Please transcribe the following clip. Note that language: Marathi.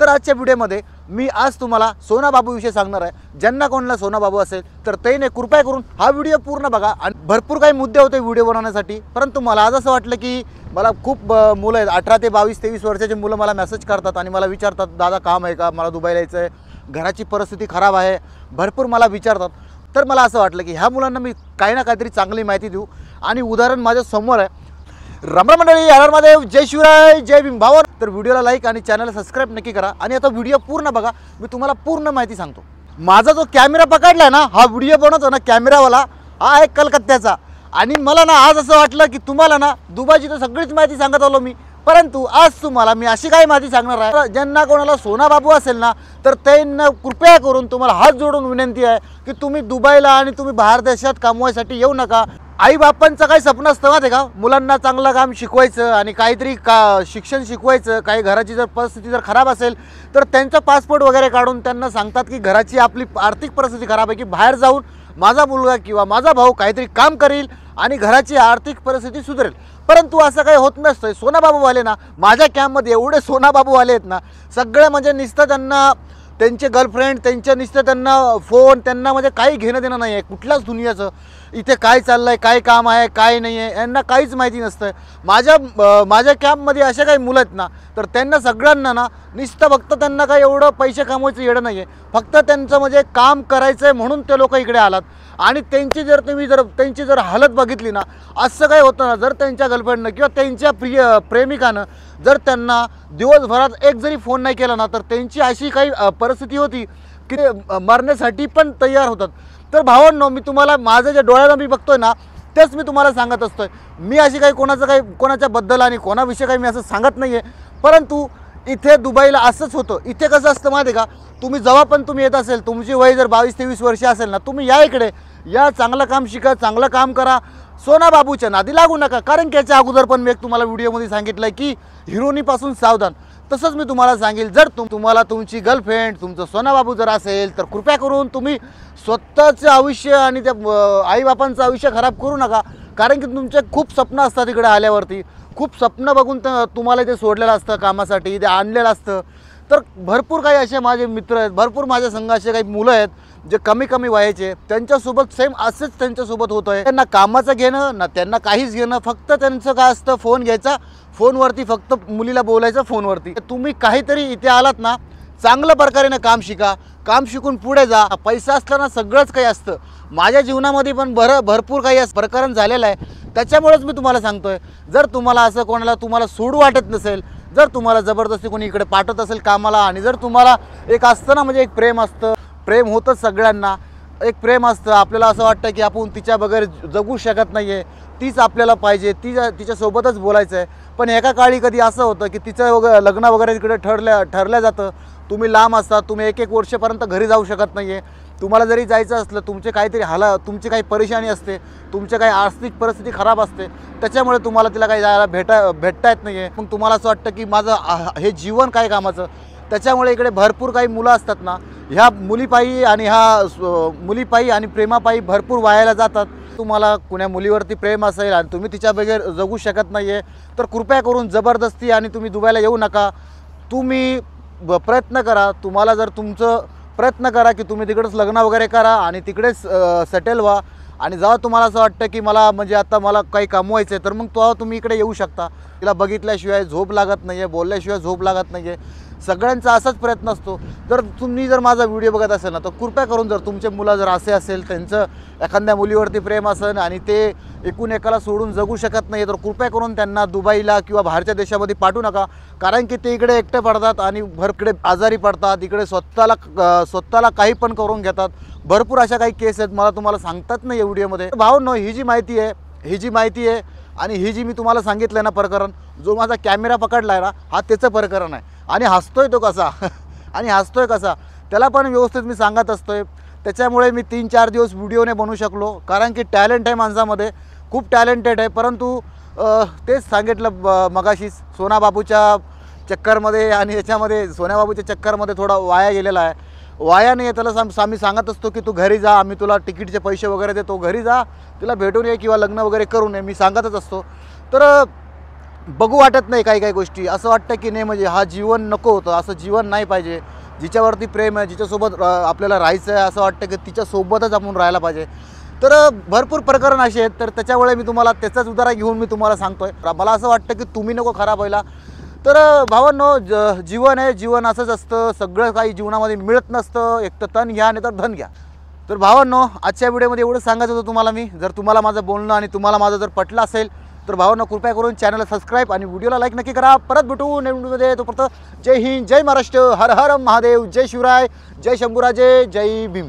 तर आजच्या व्हिडिओमध्ये मी आज तुम्हाला सोना बाबूविषयी सांगणार आहे। ज्यांना कोणाला सोना बाबू असेल तर त्याने कृपया करून हा व्हिडिओ पूर्ण बघा। आणि भरपूर काही मुद्दे होते व्हिडिओ बनवण्यासाठी, परंतु मला आज असं वाटलं की मला खूप मुलं आहेत 18 ते 22-23 वर्षाचे मुलं मला मेसेज करतात आणि मला विचारतात, दादा काम आहे का, मला दुबईला यायचं आहे, घराची परिस्थिती खराब आहे, भरपूर मला विचारतात। तर मला असं वाटलं की ह्या मुलांना मी काही ना काहीतरी चांगली माहिती देऊ। आणि उदाहरण माझ्या समोर आहे। राम राम मंडळी, हर हर महादेव, जय शिवराय, जय भीम भावा। तर व्हिडिओला लाईक आणि चॅनलला सबस्क्राईब नक्की करा आणि आता व्हिडिओ पूर्ण बघा, मी तुम्हाला पूर्ण माहिती सांगतो। माझा जो कॅमेरा पकडलाय ना, हा व्हिडिओ बनवतो ना कॅमेरावाला, हा आहे कलकत्त्याचा। आणि मला ना आज असं वाटलं की तुम्हाला ना दुबईची तर सगळीच माहिती सांगत आलो मी, परंतु आज तुम्हाला मी अशी काही माहिती सांगणार आहे। ज्यांना कोणाला सोना बाबू असेल ना, तर त्यांना कृपया करून तुम्हाला हात जोडून विनंती आहे की तुम्ही दुबईला आणि तुम्ही बाहेर देशात कमवायसाठी येऊ नका। आई बापांचं काही स्वप्न असतं माहिती का, मुलांना चांगलं काम शिकवायचं आणि काहीतरी शिक्षण शिकवायचं। काही घराची जर परिस्थिती जर खराब असेल तर त्यांचा पासपोर्ट वगैरे काढून त्यांना सांगतात की घराची आपली आर्थिक परिस्थिती खराब आहे, की बाहेर जाऊन माझा मुलगा किंवा माझा भाऊ काहीतरी काम करील आणि घराची आर्थिक परिस्थिती सुधारेल। परंतु असं काही होत नसतं। सोनाबाबूवाले ना, माझ्या कॅम्पमध्ये एवढे सोनाबाबूवाले आहेत ना, सगळे म्हणजे नुसतं त्यांना त्यांचे गर्लफ्रेंड, त्यांच्या नुसतं त्यांना फोन, त्यांना म्हणजे काही घेणं देणं नाही आहे कुठल्याच दुनियाचं। इथे काय चाललं आहे, काय काम आहे, काय नाही आहे, यांना काहीच माहिती नसतं। माझ्या कॅम्पमध्ये अशा काही मुलं आहेत ना, तर त्यांना सगळ्यांना ना नुसतं फक्त त्यांना काही एवढं पैसे कमवायचं येणं नाही आहे, फक्त त्यांचं म्हणजे काम करायचं आहे म्हणून ते लोक इकडे आलात। आणि तुम्ही त्यांची जर हालत बघितली ना, असं काही होतं ना, जर त्यांच्या गर्लफ्रेंडनं किंवा त्यांच्या प्रेमिकानं जर त्यांना दिवसभरात एक जरी फोन नाही केला ना, तर त्यांची अशी काही परिस्थिती होती की ते मरण्यासाठी पण तयार होतात। तर भावांनो, मी तुम्हाला माझं जे डोळ्याला मी बघतोय ना, तेच मी तुम्हाला सांगत असतोय। मी अशी काही कोणाच्याबद्दल आणि कोणाविषयी काही मी असं सांगत नाही आहे, परंतु इथे दुबईला असंच होतं। इथे कसं असतं माहिती आहे का, तुम्ही जेव्हा पण तुम्ही येत असेल, तुमची वय जर 22-23 वर्ष असेल ना, तुम्ही या इकडे या, चांगलं काम शिका, चांगलं काम करा, सोना बाबूच्या नादी लागू नका। कारण की याच्या अगोदर पण मी एक तुम्हाला व्हिडिओमध्ये सांगितलं की हिरोनीपासून सावधान। तसंच मी तुम्हाला सांगेल, जर तुम्हाला तुमची गर्लफ्रेंड, तुमचं सोना बाबू जर असेल तर कृपया करून तुम्ही स्वतःचं आयुष्य आणि त्या आईबापांचं आयुष्य खराब करू नका। कारण की तुमचे खूप स्वप्न असतात इकडे आल्यावरती, खूप स्वप्न बघून तुम्हाला इथे सोडलेलं असतं, कामासाठी इथे आणलेलं असतं। तर भरपूर काही असे माझे मित्र आहेत, भरपूर माझ्या संघ असे काही मुलं आहेत जे कमी वयाचे, त्यांच्यासोबत सेम असंच त्यांच्यासोबत होतं आहे। त्यांना कामाचं घेणं ना, त्यांना काहीच घेणं, फक्त त्यांचं काय असतं, फोन घ्यायचा, फोनवरती फक्त मुलीला बोलायचं फोनवरती। तुम्ही काहीतरी इथे आलात ना, चांगल्या प्रकारे काम शिका, काम शिकून पुढे जा। पैसा असताना सगळंच काही असतं। माझ्या जीवनामध्ये पण भरपूर काही असं प्रकरण झालेलं आहे, त्याच्यामुळेच मी तुम्हाला सांगतोय। जर तुम्हाला असं कोणाला तुम्हाला सोडू वाटत नसेल, जर तुम्हाला जबरदस्ती कोणी इकडे पाठवत असेल कामाला, आणि जर तुम्हाला एक असतं ना, म्हणजे एक प्रेम असतं, प्रेम होतं सगळ्यांना, एक प्रेम असतं, आपल्याला असं वाटतं की आपण तिच्या बगैर जगू शकत नाही आहे, तीच आपल्याला पाहिजे, तिच्यासोबतच बोलायचं आहे। पण एका काळी कधी असं होतं की तिचं लग्न वगैरे तिकडे ठरलं जातं, तुम्ही लांब असतात, तुम्ही 1-1 वर्षापर्यंत घरी जाऊ शकत नाही आहे। तुम्हाला जरी जायचं असलं, तुमचे काहीतरी तुमची काही परेशानी असते, तुमची काही आर्थिक परिस्थिती खराब असते, त्याच्यामुळे तुम्हाला तिला काही जायला भेटता येत नाही आहे। मग तुम्हाला असं वाटतं की माझं हे जीवन काय कामाचं। त्याच्यामुळे इकडे भरपूर काही मुलं असतात ना, ह्या मुलीपायी आणि प्रेमापायी भरपूर वायाला जातात। तुम्हाला कुण्या मुलीवरती प्रेम असेल आणि तुम्ही तिच्या बगैर जगू शकत नाही आहे, तर कृपया करून जबरदस्ती आणि तुम्ही दुबईला येऊ नका। तुम्ही प्रयत्न करा, तुम्हाला जर तुमचं प्रयत्न करा की तुम्ही तिकडेच लग्न वगैरे करा आणि तिकडेच सेटल व्हा। आणि जेव्हा तुम्हाला असं वाटतं की मला म्हणजे आता मला काही कमवायचं आहे, तर मग तेव्हा तुम्ही इकडे येऊ शकता। तिला बघितल्याशिवाय झोप लागत नाही आहे, बोलल्याशिवाय झोप लागत नाही आहे, सगळ्यांचा असाच प्रयत्न असतो। तुम्ही जर माझा व्हिडिओ बघत असेल ना, तर कृपया करून जर तुमचे मुलं जर असे असेल, त्यांचं एखाद्या मुलीवरती प्रेम असेल आणि ते एकूण एकाला सोडून जगू शकत नाही, तर कृपया करून त्यांना दुबईला किंवा बाहेरच्या देशामध्ये पाठवू नका। कारण की ते इकडे एकटे पडतात आणि इकडे आजारी पडतात, इकडे स्वतःला काही पण करून घेतात। भरपूर अशा काही केस आहेत, मला तुम्हाला सांगतात नाही व्हिडिओमध्ये। भावनो, ही जी माहिती आहे आणि ही जी मी तुम्हाला सांगितलं ना प्रकरण, जो माझा कॅमेरा पकडला आहे ना, हा त्याचं प्रकरण आहे। आणि हसतोय तो कसा त्याला पण व्यवस्थित मी सांगत असतोय। त्याच्यामुळे मी 3-4 दिवस व्हिडिओ नाही बनवू शकलो, कारण की टॅलेंट आहे माणसामध्ये, खूप टॅलेंटेड आहे। परंतु तेच सांगितलं मगाशीच, सोना बाबूच्या चक्करमध्ये आणि याच्यामध्ये सोन्या बाबूच्या चक्करमध्ये थोडा वाया गेलेला आहे। वाया नाही आहे, त्याला आम्ही सांगत असतो की तू घरी जा, आम्ही तुला तिकीटचे पैसे वगैरे देतो, घरी जा, तिला भेटून ये किंवा लग्न वगैरे करून ये, मी सांगतच असतो। तर बघू वाटत नाही काही काही गोष्टी, असं वाटतं की नाही म्हणजे हा जीवन नको होतं, असं जीवन नाही पाहिजे. जिच्यावरती प्रेम आहे, जिच्यासोबत आपल्याला राहायचं आहे, असं वाटतं की तिच्यासोबतच आपण राहायला पाहिजे. तर भरपूर प्रकरण असे आहेत, तर त्याच्यामुळे मी तुम्हाला त्याचाच उदाहरण घेऊन मी तुम्हाला सांगतोय. मला असं वाटतं की तुम्ही नको खराब व्हायला. तर भावांनो, जीवन आहे, जीवन असंच असतं, सगळं काही जीवनामध्ये मिळत नसतं. एक तर तण घ्या नाही तर धन घ्या. तर भावांनो, आजच्या व्हिडिओमध्ये एवढं सांगायचं होतं तुम्हाला मी. जर तुम्हाला माझं बोलणं आणि तुम्हाला माझं जर पटलं असेल तर भावांनो, कृपया करून चॅनलला सबस्क्राईब आणि व्हिडिओला लाईक नक्की करा. परत भेटू नवीन व्हिडिओमध्ये. तोपर्यंत जय हिंद, जय महाराष्ट्र, हर हर महादेव, जय शिवराय, जय शंभूराजे, जय भीम.